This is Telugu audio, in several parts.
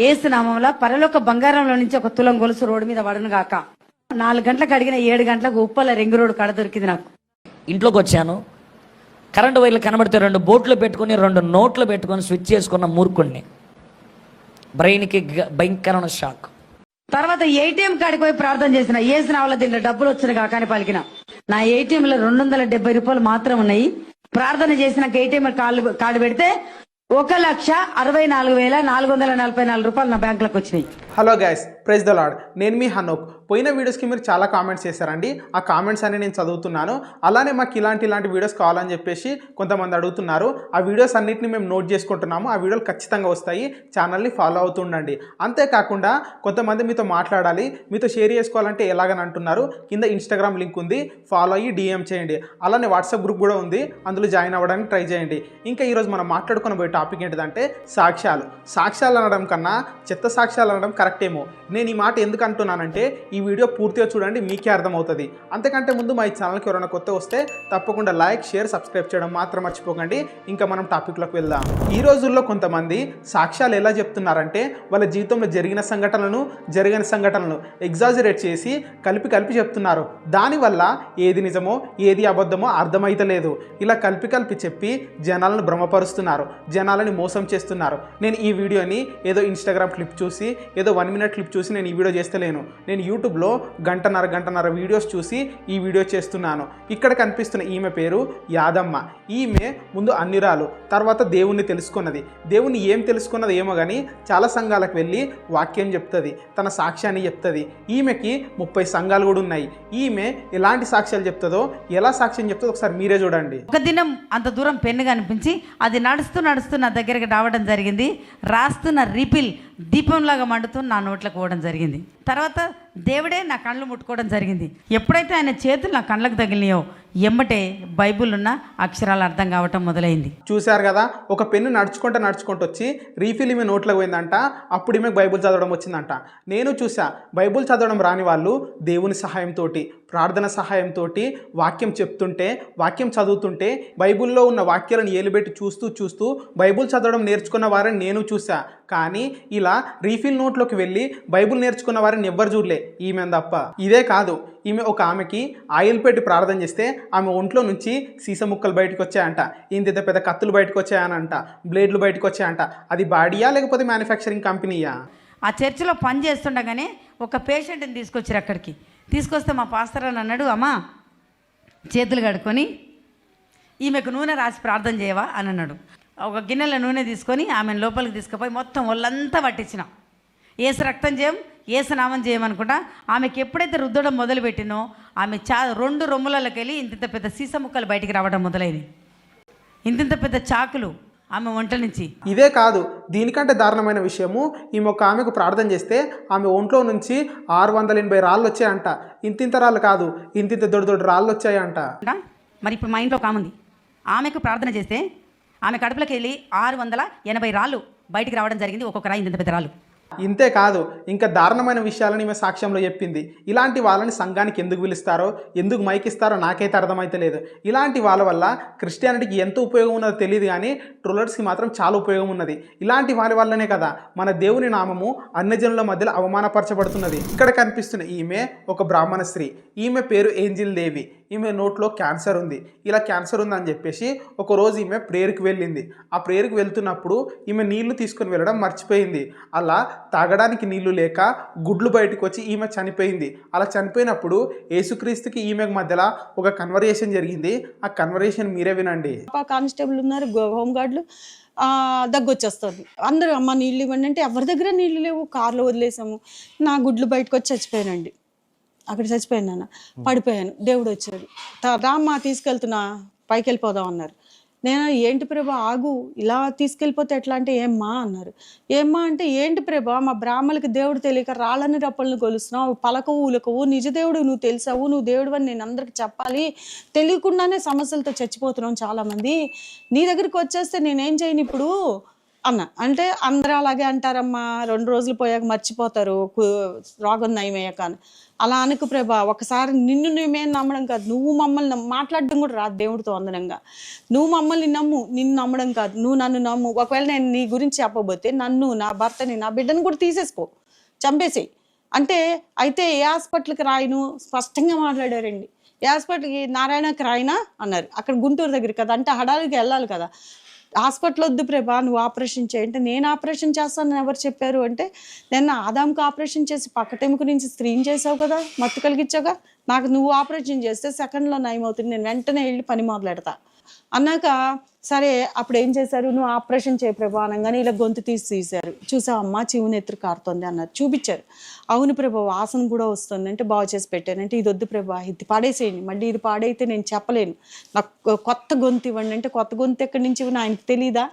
ఏసు నామంలో పరలోక బంగారంలో నుంచి ఒక తులం గొలుసు రోడ్డు మీద పడను గాక. 4 గంటలకు అడిగిన 7 గంటలకు ఉప్పల రింగు రోడ్డు కడ దొరికింది నాకు. ఇంట్లోకి వచ్చాను, కరెంటు వైర్లు కనబడితే 2 బోట్లు పెట్టుకుని 2 నోట్లు పెట్టుకొని స్విచ్ చేసుకున్న మూర్ఖుణ్ణి. బ్రెయిన్కి భయంకరమైన షాక్. తర్వాత ఏటీఎం కాడికి పోయి ప్రార్థన చేసిన. ఏసు నామంలో దీంట్లో డబ్బులు వచ్చిన కాక అని పలికిన. నా ఏటీఎం లో 270 రూపాయలు మాత్రం ఉన్నాయి. ప్రార్థన చేసినాక ఏటీఎం కార్డు పెడితే 1,64,444 రూపాయలు నా బ్యాంకులకు వచ్చినాయి. Hello guys, praise the lord. నేను మీ హనోక్. పోయిన వీడియోస్కి మీరు చాలా కామెంట్స్ చేశారండి. ఆ కామెంట్స్ అన్ని నేను చదువుతున్నాను. అలానే మాకు ఇలాంటి వీడియోస్ కావాలని చెప్పేసి కొంతమంది అడుగుతున్నారు. ఆ వీడియోస్ అన్నింటినీ మేము నోట్ చేసుకుంటున్నాము. ఆ వీడియోలు ఖచ్చితంగా వస్తాయి. ఛానల్ని ఫాలో అవుతుండండి. అంతేకాకుండా కొంతమంది మీతో మాట్లాడాలి, మీతో షేర్ చేసుకోవాలంటే ఎలాగని అంటున్నారు. కింద ఇన్స్టాగ్రామ్ లింక్ ఉంది, ఫాలో అయ్యి డిఎం చేయండి. అలానే వాట్సాప్ గ్రూప్ కూడా ఉంది, అందులో జాయిన్ అవ్వడానికి ట్రై చేయండి. ఇంకా ఈరోజు మనం మాట్లాడుకున్న పోయే టాపిక్ ఏంటిదంటే సాక్ష్యాలు అనడం కన్నా చెత్త సాక్ష్యాలు అనడం కరెక్ట్ ఏమో. నేను ఈ మాట ఎందుకు అంటున్నానంటే ఈ వీడియో పూర్తిగా చూడండి, మీకే అర్థమవుతుంది. అంతకంటే ముందు మా ఈ ఛానల్కి ఎవరైనా కొత్త వస్తే తప్పకుండా లైక్, షేర్, సబ్స్క్రైబ్ చేయడం మాత్రం మర్చిపోకండి. ఇంకా మనం టాపిక్లోకి వెళ్దాం. ఈ రోజుల్లో కొంతమంది సాక్ష్యాలు ఎలా చెప్తున్నారంటే వాళ్ళ జీవితంలో జరిగిన సంఘటనలను ఎగ్జాజరేట్ చేసి కలిపి చెప్తున్నారు. దానివల్ల ఏది నిజమో ఏది అబద్ధమో అర్థమైతలేదు. ఇలా కలిపి చెప్పి జనాలను భ్రమపరుస్తున్నారు, జనాలని మోసం చేస్తున్నారు. నేను ఈ వీడియోని ఏదో ఇన్స్టాగ్రామ్ క్లిప్ చూసి, ఏదో 1 మినిట్ క్లిప్ చూసి నేను ఈ వీడియో చేస్తలేను. నేను యూట్యూబ్లో గంటన్నర వీడియోస్ చూసి ఈ వీడియో చేస్తున్నాను. ఇక్కడ కనిపిస్తున్న ఈమె పేరు యాదమ్మ. ఈమె ముందు అన్నిరాలు, తర్వాత దేవుణ్ణి తెలుసుకున్నది. దేవుణ్ణి ఏం తెలుసుకున్నది ఏమో కానీ చాలా సంఘాలకు వెళ్ళి వాక్యం చెప్తుంది, తన సాక్ష్యాన్ని చెప్తుంది. ఈమెకి 30 సంఘాలు కూడా ఉన్నాయి. ఈమె ఎలాంటి సాక్ష్యాలు చెప్తుందో, ఎలా సాక్ష్యం చెప్తుందో ఒకసారి మీరే చూడండి. ఒక దినం అంత దూరం పెన్ను కనిపించి అది నడుస్తూ నా దగ్గరికి రావడం జరిగింది. రాస్తున్న రీపిల్ దీపంలాగా మండుతూ నా నోట్లకు పోవడం జరిగింది. తర్వాత దేవుడే నా కళ్ళు ముట్టుకోవడం జరిగింది. ఎప్పుడైతే ఆయన చేతులు నా కళ్ళకు తగిలినాయో ఎమ్మటే బైబుల్ ఉన్న అక్షరాలు అర్థం కావటం మొదలైంది. చూశారు కదా, ఒక పెన్ను నడుచుకుంటూ వచ్చి రీఫిల్ ఈమె నోట్లకు పోయిందంట. అప్పుడు ఈమె బైబుల్ చదవడం వచ్చిందంట. నేను చూసా, బైబుల్ చదవడం రాని వాళ్ళు దేవుని సహాయంతో, ప్రార్థన సహాయంతో వాక్యం చెప్తుంటే, వాక్యం చదువుతుంటే బైబుల్లో ఉన్న వాక్యాలను ఏలుబెట్టి చూస్తూ బైబుల్ చదవడం నేర్చుకున్న వారిని నేను చూసా. కానీ ఇలా రీఫిల్ నోట్లోకి వెళ్ళి బైబుల్ నేర్చుకున్న వారిని ఎవ్వరు చూడలే, ఈమె తప్ప. ఇదే కాదు, ఈమె ఒక ఆమెకి ఆయిల్ పెట్టి ప్రార్థన చేస్తే ఆమె ఒంట్లో నుంచి సీస ముక్కలు బయటకు వచ్చాయంట, ఇంత పెద్ద కత్తులు బయటకు వచ్చాయనంట, బ్లేడ్లు బయటకు వచ్చాయంట. అది బాడీయా లేకపోతే మ్యానుఫ్యాక్చరింగ్ కంపెనీయా? ఆ చర్చిలో పని చేస్తుండగానే ఒక పేషెంట్ని తీసుకొచ్చారు. అక్కడికి తీసుకొస్తే మా పాస్టర్ అని అన్నాడు, అమ్మా చేతులు కడుక్కొని ఈమెకు నూనె రాసి ప్రార్థన చేయవా అని అన్నాడు. ఒక గిన్నెలో నూనె తీసుకొని ఆమెను లోపలికి తీసుకుపోయి మొత్తం ఒళ్ళంతా పట్టించిన. ఏసు రక్తం చేయం, ఏసు నామం చేయమనుకుంటా. ఆమెకి ఎప్పుడైతే రుద్దడం మొదలుపెట్టినో ఆమె 2 రొమ్ములలోకి వెళ్ళి ఇంత పెద్ద సీస ముక్కలు బయటికి రావడం మొదలైంది. ఇంత పెద్ద చాకులు ఆమె ఒంట నుంచి. ఇదే కాదు, దీనికంటే దారుణమైన విషయము, ఈమె ఒక ఆమెకు ప్రార్థన చేస్తే ఆమె ఒంట్లో నుంచి 680 రాళ్ళు వచ్చాయంట. ఇంతింత రాళ్ళు కాదు, ఇంత దొడ్డు రాళ్ళు వచ్చాయంట. మరి ఇప్పుడు మా ఇంట్లో ఒక ఆమె ఉంది. ఆమెకు ప్రార్థన చేస్తే ఆమె కడుపులోకి వెళ్ళి 680 రాళ్ళు బయటికి రావడం జరిగింది. ఒక్కొక్క రాయి ఇంత పెద్ద రాళ్ళు. ఇంతే కాదు, ఇంకా దారుణమైన విషయాలను ఈమె సాక్ష్యంలో చెప్పింది. ఇలాంటి వాళ్ళని సంఘానికి ఎందుకు పిలుస్తారో, ఎందుకు మైకిస్తారో నాకైతే అర్థమైతే లేదు. ఇలాంటి వాళ్ళ వల్ల క్రిస్టియానిటీకి ఎంత ఉపయోగం ఉన్నదో తెలియదు, కానీ ట్రోలర్స్కి మాత్రం చాలా ఉపయోగం ఉన్నది. ఇలాంటి వారి వల్లనే కదా మన దేవుని నామము అన్యజనుల మధ్యలో అవమానపరచబడుతున్నది. ఇక్కడ కనిపిస్తున్న ఈమె ఒక బ్రాహ్మణ స్త్రీ. ఈమె పేరు ఏంజిల్ దేవి. ఈమె నోట్లో క్యాన్సర్ ఉంది. ఇలా క్యాన్సర్ ఉందని చెప్పేసి ఒకరోజు ఈమె ప్రేయర్కి వెళ్ళింది. ఆ ప్రేయర్కి వెళ్తున్నప్పుడు ఈమె నీళ్లు తీసుకొని వెళ్ళడం మర్చిపోయింది. అలా తాగడానికి నీళ్లు లేక గుడ్లు బయటకు వచ్చి ఈమె చనిపోయింది. అలా చనిపోయినప్పుడు యేసుక్రీస్తుకి ఈమెకు మధ్యలో ఒక కన్వర్సేషన్ జరిగింది. ఆ కన్వర్సేషన్ మీరే వినండి. కానిస్టేబుల్ ఉన్నారు, హోంగార్డులు. దగ్గొచ్చేస్తుంది. అందరూ అమ్మ నీళ్ళు ఇవ్వండి అంటే ఎవరి దగ్గర నీళ్ళు లేవు, కార్లో వదిలేసాము. నా గుడ్లు బయటకు వచ్చి చచ్చిపోయానండి. అక్కడ చచ్చిపోయాను, నాన్న పడిపోయాను. దేవుడు వచ్చాడు, రామ్మా తీసుకెళ్తున్నా, పైకి వెళ్ళిపోదాం అన్నారు. నేను ఏంటి ప్రభా ఆగు, ఇలా తీసుకెళ్ళిపోతే ఎట్లా అంటే ఏమ్మా అన్నారు. ఏమ్మా అంటే ఏంటి ప్రభా, మా బ్రాహ్మణులకి దేవుడు తెలియక రాళ్ళని రప్పలను కొలుస్తున్నావు, పలకవు ఉలకవు, నిజ దేవుడు నువ్వు తెలిసావు, నువ్వు దేవుడు అని నేను అందరికి చెప్పాలి, తెలియకుండానే సమస్యలతో చచ్చిపోతున్నాం చాలామంది. నీ దగ్గరికి వచ్చేస్తే నేనేం చేయను ఇప్పుడు, అన్న. అంటే అందరూ అలాగే అంటారమ్మా, 2 రోజులు పోయాక మర్చిపోతారు రోగం నయమయ్యాక అని. అలా అనుకు ప్రభా, ఒకసారి నిన్ను నువ్వేం నమ్మడం కాదు, నువ్వు మమ్మల్ని మాట్లాడడం కూడా రాదు దేవుడితో అందనంగా. నువ్వు మమ్మల్ని నమ్ము, నిన్ను నమ్మడం కాదు, నువ్వు నన్ను నమ్ము. ఒకవేళ నేను నీ గురించి చెప్పబోతే నన్ను, నా భర్తని, నా బిడ్డను కూడా తీసేసుకో, చంపేసేయి అంటే. అయితే ఏ హాస్పిటల్కి రాయను స్పష్టంగా మాట్లాడారండి. ఏ హాస్పిటల్కి, నారాయణకి రాయినా అన్నారు. అక్కడ గుంటూరు దగ్గర కదా, అంటే హడాలికి వెళ్ళాలి కదా. హాస్పిటల్ వద్దు ప్రభా, నువ్వు ఆపరేషన్ చేయంటే, నేను ఆపరేషన్ చేస్తానని ఎవరు చెప్పారు అంటే, నేను ఆదాంకి ఆపరేషన్ చేసి పక్కటెముక నుంచి స్త్రీని చేసావు కదా, మత్తు కలిగించావుగా, నాకు నువ్వు ఆపరేషన్ చేస్తే సెకండ్లో నయమవుతుంది, నేను వెంటనే వెళ్ళి పని మొదలెడతా అన్నాక, సరే అప్పుడు ఏం చేశారు, నువ్వు ఆపరేషన్ చేయ ప్రభా అనగానే ఇలా గొంతు తీశారు. చూసావమ్మా చెవుని ఎత్తురు కారుతుంది అన్నారు, చూపించారు. అవును ప్రభా వాసన కూడా వస్తుంది అంటే, బాగు చేసి పెట్టాను అంటే, ఇది వద్దు ప్రభా, ఇది పాడేసేయండి, మళ్ళీ ఇది పాడైతే నేను చెప్పలేను, నాకు కొత్త గొంతు ఇవ్వండి అంటే, కొత్త గొంతు ఎక్కడి నుంచి ఇవ్వను ఆయనకి తెలీదా?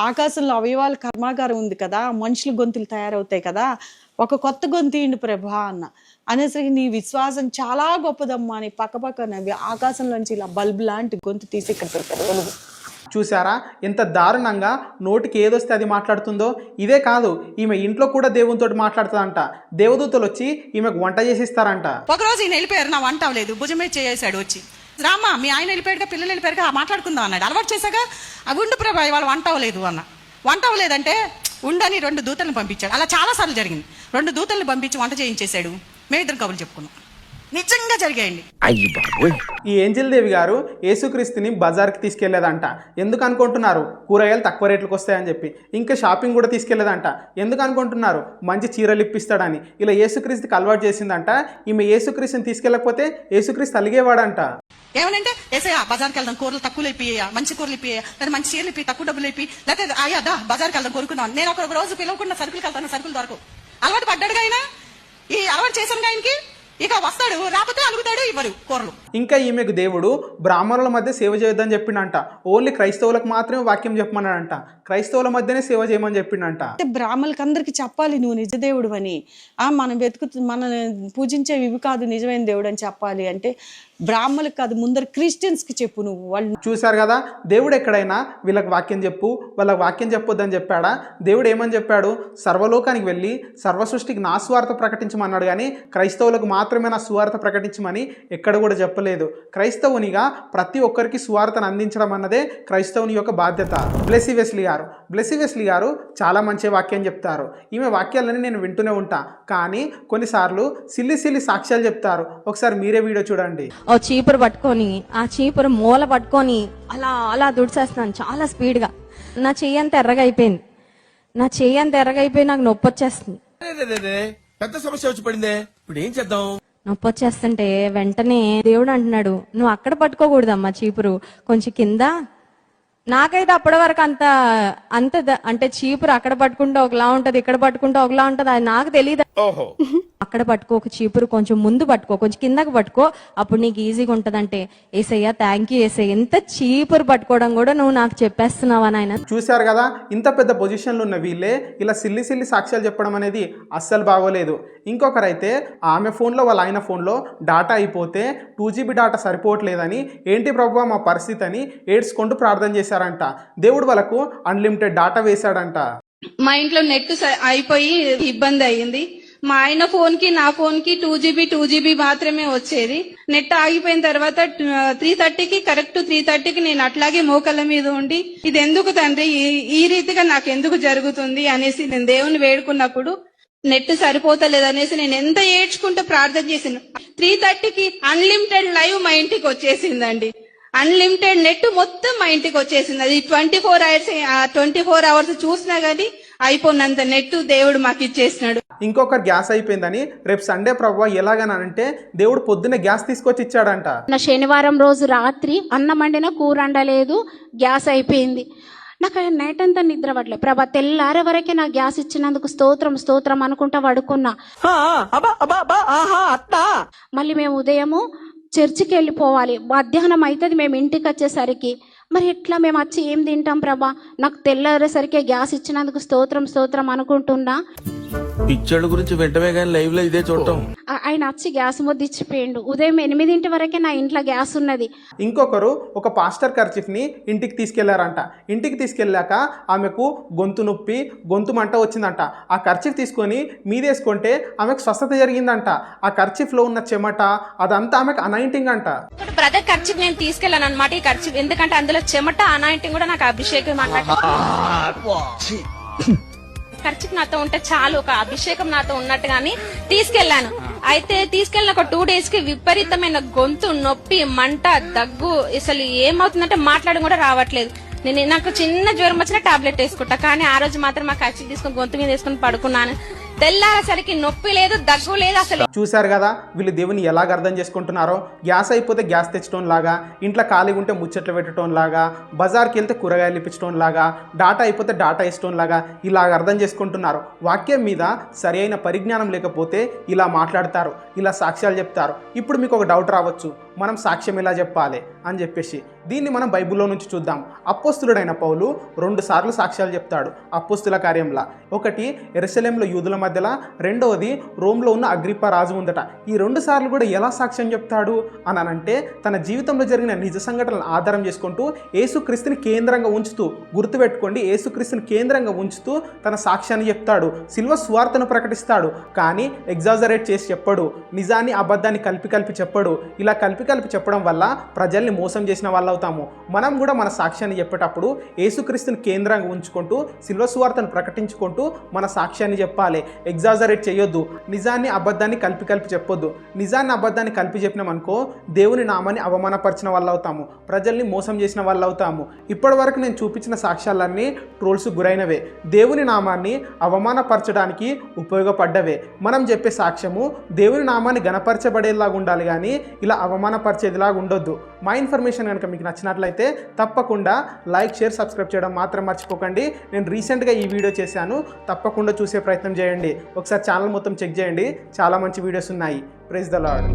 ఆకాశంలో అవయవాల కర్మాగారం ఉంది కదా, మనుషుల గొంతులు తయారవుతాయి కదా, ఒక కొత్త గొంతు ఇవ్వండి ప్రభా అన్న. అనేసరికి నీ విశ్వాసం చాలా గొప్పదమ్మా అని పక్కపక్కన ఆకాశంలోంచి ఇలా బల్బ్ లాంటి గొంతు తీసి ఇక్కడ పెట్టారు వెలుగు. చూసారా ఎంత దారుణంగా నోటికి ఏదొస్తే అది మాట్లాడుతుందో. ఇదే కాదు, ఈమె ఇంట్లో కూడా దేవునితో మాట్లాడుతుందంట. దేవదూతలు వచ్చి ఈమెకు వంట చేసిస్తారంట. ఒకరోజు ఈయన వెళ్ళిపోయారు, నా వంట అవ్వలేదు, భుజమే చేసాడు వచ్చి, రామ్మా మీ ఆయన వెళ్ళిపోయాడుగా, పిల్లలు వెళ్ళిపోయారుగా, మాట్లాడుకుందాం అన్నాడు. అలవాటు చేశాక అవి ఉండు ప్రభా ఇవాళ వంట అవ్వలేదు అన్న. వంట అవ్వలేదంటే ఉండని 2 దూతలను పంపించాడు. అలా చాలాసార్లు జరిగింది. 2 దూతలను పంపించి వంట చేయించేశాడు. మేమిద్దరం కబుర్లు చెప్పుకున్నాం, నిజంగా జరిగాయండి. ఈ ఏంజెల్ దేవి గారు యేసుక్రీస్తుని బజార్కి తీసుకెళ్లేదంట. ఎందుకు అనుకుంటున్నారు? కూరగాయలు తక్కువ రేట్లకు వస్తాయని చెప్పి. ఇంకా షాపింగ్ కూడా తీసుకెళ్లేదంట. ఎందుకు అనుకుంటున్నారు? మంచి చీరలు ఇప్పిస్తాడని. ఇలా యేసుక్రీస్తుకి అలవాటు చేసిందంట. ఈమె యేసుక్రీస్తుని తీసుకెళ్ళకపోతే యేసుక్రీస్తు అలిగేవాడంట. ఏమనంటే ఏసయ్యా బజార్కి వెళ్దాం, కూరలు తక్కువలు ఇప్పియ్యా, మంచి కూరలు ఇప్పియ్యా, లేదా మంచి చీరలు ఇప్పి, తక్కువ డబ్బులు ఇప్పి, లేకపోతే అయ్యా దా బజార్కి వెళ్దాం కొనుక్కుందాం. నేను ఒక రోజు పిలవకుండా సరుకులకి వెళ్తాను, సరుకులు దొరకవు. అలవాటు పడ్డాడుగా ఆయన, ఈ అలవాటు చేశాను ఆయనకి. ఇక వస్తాడు, రాకపోతే అలుగుతాడు, ఇవ్వరు కూరలు. ఇంకా ఈమెకు దేవుడు బ్రాహ్మణుల మధ్య సేవ చేయొద్దని చెప్పిండంట. ఓన్లీ క్రైస్తవులకు మాత్రమే వాక్యం చెప్పమన్నాడంట. క్రైస్తవుల మధ్యనే సేవ చేయమని చెప్పిండంట. అంటే బ్రాహ్మణులకి అందరికి చెప్పాలి నువ్వు నిజ దేవుడు అని. మనం మనం పూజించేవి ఇవి కాదు నిజమైన దేవుడు అని చెప్పాలి అంటే, బ్రాహ్మణులకు కాదు ముందర క్రిస్టియన్స్కి చెప్పు నువ్వు. వాళ్ళు చూశారు కదా, దేవుడు ఎక్కడైనా వీళ్ళకి వాక్యం చెప్పు, వాళ్ళకి వాక్యం చెప్పొద్దని చెప్పాడా? దేవుడు ఏమని చెప్పాడు? సర్వలోకానికి వెళ్ళి సర్వ సృష్టికి నా సువార్త ప్రకటించమన్నాడు, కానీ క్రైస్తవులకు మాత్రమే నా సువార్త ప్రకటించమని ఎక్కడ కూడా చెప్పలేదు. క్రైస్తవునిగా ప్రతి ఒక్కరికి సువార్తను అందించడం అన్నదే క్రైస్తవుని యొక్క బాధ్యత. బ్లెస్సీ వెస్లీ గారు చాలా మంచి వాక్యం చెప్తారు. ఈమె వాక్యాలని నేను వింటూనే ఉంటా, కానీ కొన్నిసార్లు సిల్లి సాక్ష్యాలు చెప్తారు. ఒకసారి మీరే వీడియో చూడండి. ఓ చీపురు పట్టుకొని ఆ చీపురు మూల పట్టుకొని అలా అలా దుడిచేస్తున్నాను చాలా స్పీడ్గా. నా చెయ్యి అంత ఎర్రగా అయిపోయింది, నాకు నొప్పి వచ్చేస్తుంది. పెద్ద సమస్య వచ్చి పడిందే, ఇప్పుడు ఏం చేద్దాం? నొప్పి వచ్చేస్తుంటే వెంటనే దేవుడు అంటున్నాడు, నువ్వు అక్కడ పట్టుకోకూడదమ్మా చీపురు, కొంచెం కింద. నాకైతే అప్పటి వరకు అంటే చీపురు అక్కడ పట్టుకుంటే ఒకలా ఉంటది, ఇక్కడ పట్టుకుంటే ఒకలా ఉంటది, అది నాకు తెలియదు. అక్కడ పట్టుకో, ఒక చీపురు కొంచెం ముందు పట్టుకో, కొంచెం కిందకి పట్టుకో, అప్పుడు నీకు ఈజీగా ఉంటదంటే, ఏసయ్యా థ్యాంక్ యూ ఏసయ్య, ఎంత చీపురు పట్టుకోవడం కూడా నువ్వు నాకు చెప్పేస్తున్నావా నాయన. చూశారు కదా, ఇంత పెద్ద పొజిషన్లో ఉన్న వీళ్ళే ఇలా సిల్లి సాక్ష్యాలు చెప్పడం అనేది అస్సలు బాగోలేదు. ఇంకొకరైతే ఆమె ఫోన్లో వాళ్ళ ఆయన ఫోన్లో డాటా అయిపోతే 2GB డాటా సరిపోవట్లేదని, ఏంటి ప్రభువా మా పరిస్థితి అని ఏడ్చుకుంటూ ప్రార్థన చేశారంట. దేవుడు వాళ్ళకు అన్లిమిటెడ్ డాటా వేశాడంట. మా ఇంట్లో నెట్ అయిపోయి ఇబ్బంది అయ్యింది. మా ఆయన ఫోన్ కి నా ఫోన్ కి 2GB మాత్రమే వచ్చేది. నెట్ ఆగిపోయిన తర్వాత 3:30కి కరెక్ట్ 3:30కి నేను అట్లాగే మోకళ్ళ మీద ఉండి, ఇది ఎందుకు తండ్రి ఈ రీతిగా నాకు ఎందుకు జరుగుతుంది అనేసి నేను దేవుని వేడుకున్నప్పుడు, నెట్ సరిపోతలేదనేసి నేను ఎంత ఏడ్చుకుంటూ ప్రార్థన చేసాను. 3:30కి అన్లిమిటెడ్ లైవ్ మా ఇంటికి వచ్చేసిందండి. అన్లిమిటెడ్ నెట్ మొత్తం మా ఇంటికి వచ్చేసింది. అది 24 అవర్స్ చూసినా గానీ అయిపోయినంత నెట్ దేవుడు మాకు ఇచ్చేసినాడు. ఇంకొకరు గ్యాస్ అయిపోయిందని రేపు సండే ప్రభువా ఎలాగనంటే దేవుడు పొద్దున్నే గ్యాస్ తీసుకొచ్చి ఇచ్చాడంట. శనివారం రోజు రాత్రి అన్నం వండిన కూర వండలేదు, గ్యాస్ అయిపోయింది. నాకు నైట్ అంతా నిద్ర పడలేదు. ప్రభా తెల్లారే వరకే నాకు గ్యాస్ ఇచ్చినందుకు స్తోత్రం అనుకుంటా పడుకున్నా. మళ్ళీ మేము ఉదయము చర్చికి వెళ్ళిపోవాలి, మధ్యాహ్నం అవుతుంది మేము ఇంటికి వచ్చేసరికి. మరి ఎట్లా మేము వచ్చి ఏం తింటాం ప్రభా, నాకు తెల్లారేసరికి గ్యాస్ ఇచ్చినందుకు స్తోత్రం అనుకుంటున్నా. పిచ్చోళ్ళ గురించి వెంటనే కానీ లైవ్ లో ఇదే చూడటం. ఆయన వచ్చి గ్యాస్ ముద్ద ఇచ్చిపోయిండు. ఉదయం 8 వరకే నా ఇంట్లో గ్యాస్ ఉన్నది. ఇంకొకరు ఒక పాస్టర్ కర్చీఫ్ని ఇంటికి తీసుకెళ్లారంట. ఇంటికి తీసుకెళ్ళాక ఆమెకు గొంతు నొప్పి, గొంతు మంట వచ్చిందంట. ఆ కర్చీఫ్ తీసుకొని మీదేసుకుంటే ఆమెకు స్వస్థత జరిగిందంట. ఆ కర్చీఫ్లో ఉన్న చెమట అదంతా ఆమెకు అనాయింటింగ్ అంట. బ్రదర్ ఖర్చు నేను తీసుకెళ్ళాను అనమాట ఈ ఖర్చు, ఎందుకంటే అందులో చెమట అనాయింటింగ్ కూడా నాకు అభిషేకం ఖర్చుకి నాతో ఉంటే చాలు, ఒక అభిషేకం నాతో ఉన్నట్టుగాని తీసుకెళ్లాను. అయితే తీసుకెళ్ళిన ఒక 2 days కి విపరీతమైన గొంతు నొప్పి, మంట, దగ్గు, అసలు ఏమవుతుందంటే మాట్లాడడం కూడా రావట్లేదు. నాకు చిన్న జ్వరం వచ్చిన టాబ్లెట్ వేసుకుంటా, కానీ ఆ రోజు మాత్రం మా ఖర్చు తీసుకుని గొంతు మీద వేసుకుని పడుకున్నాను. తెల్లారేసరికి నొప్పి లేదు, దగ్గు లేదు. అసలు చూశారు కదా వీళ్ళు దేవుని ఎలాగ అర్థం చేసుకుంటున్నారో. గ్యాస్ అయిపోతే గ్యాస్ తెచ్చడం లాగా, ఇంట్లో ఖాళీగా ఉంటే ముచ్చట్లు పెట్టడం లాగా, బజార్కి వెళ్తే కూరగాయలు ఇప్పించడం లాగా, డాటా అయిపోతే డాటా ఇష్టం లాగా ఇలాగ అర్థం చేసుకుంటున్నారు. వాక్యం మీద సరి అయిన పరిజ్ఞానం లేకపోతే ఇలా మాట్లాడతారు, ఇలా సాక్ష్యాలు చెప్తారు. ఇప్పుడు మీకు ఒక డౌట్ రావచ్చు, మనం సాక్ష్యం ఎలా చెప్పాలి అని చెప్పేసి. దీన్ని మనం బైబిల్లో నుంచి చూద్దాం. అపోస్తులుడైన పౌలు 2 సార్లు సాక్ష్యాలు చెప్తాడు అపోస్తుల కార్యంలో. ఒకటి యెరూషలేములో యూదుల మధ్యలో, రెండవది రోమ్లో ఉన్న అగ్రిప్ప రాజు ఉందట. ఈ 2 సార్లు కూడా ఎలా సాక్ష్యం చెప్తాడు అని అంటే తన జీవితంలో జరిగిన నిజ సంఘటనలను ఆధారం చేసుకుంటూ యేసుక్రీస్తుని కేంద్రంగా ఉంచుతూ, గుర్తుపెట్టుకోండి, యేసుక్రీస్తుని కేంద్రంగా ఉంచుతూ తన సాక్ష్యాన్ని చెప్తాడు. సిల్వ స్వార్థను ప్రకటిస్తాడు, కానీ ఎగ్జాజరేట్ చేసి చెప్పడు. నిజాన్ని అబద్ధాన్ని కలిపి చెప్పడు. ఇలా కలిపి చెప్పడం వల్ల ప్రజల్ని మోసం చేసిన వాళ్ళు అవుతాము. మనం కూడా మన సాక్ష్యాన్ని చెప్పేటప్పుడు యేసుక్రీస్తుని కేంద్రంగా ఉంచుకుంటూ సిల్వ సువార్తను ప్రకటించుకుంటూ మన సాక్ష్యాన్ని చెప్పాలి. ఎగ్జాజరేట్ చేయొద్దు. నిజాన్ని అబద్ధాన్ని కలిపి చెప్పొద్దు. నిజాన్ని అబద్ధాన్ని కలిపి చెప్పినామనుకో దేవుని నామాన్ని అవమానపరిచిన వాళ్ళు అవుతాము, ప్రజల్ని మోసం చేసిన వాళ్ళు అవుతాము. ఇప్పటి వరకు నేను చూపించిన సాక్ష్యాలన్నీ ట్రోల్స్ గురైనవే, దేవుని నామాన్ని అవమానపరచడానికి ఉపయోగపడ్డవే. మనం చెప్పే సాక్ష్యము దేవుని నామాన్ని గణపరచబడేలాగా ఉండాలి, కానీ ఇలా అవమానపరిచేదిలాగా ఉండొద్దు. మా ఇన్ఫర్మేషన్ కనుక మీకు నచ్చినట్లయితే తప్పకుండా లైక్, షేర్, సబ్స్క్రైబ్ చేయడం మాత్రం మర్చిపోకండి. నేను రీసెంట్గా ఈ వీడియో చేశాను, తప్పకుండా చూసే ప్రయత్నం చేయండి. ఒకసారి ఛానల్ మొత్తం చెక్ చేయండి, చాలా మంచి వీడియోస్ ఉన్నాయి. Praise the lord.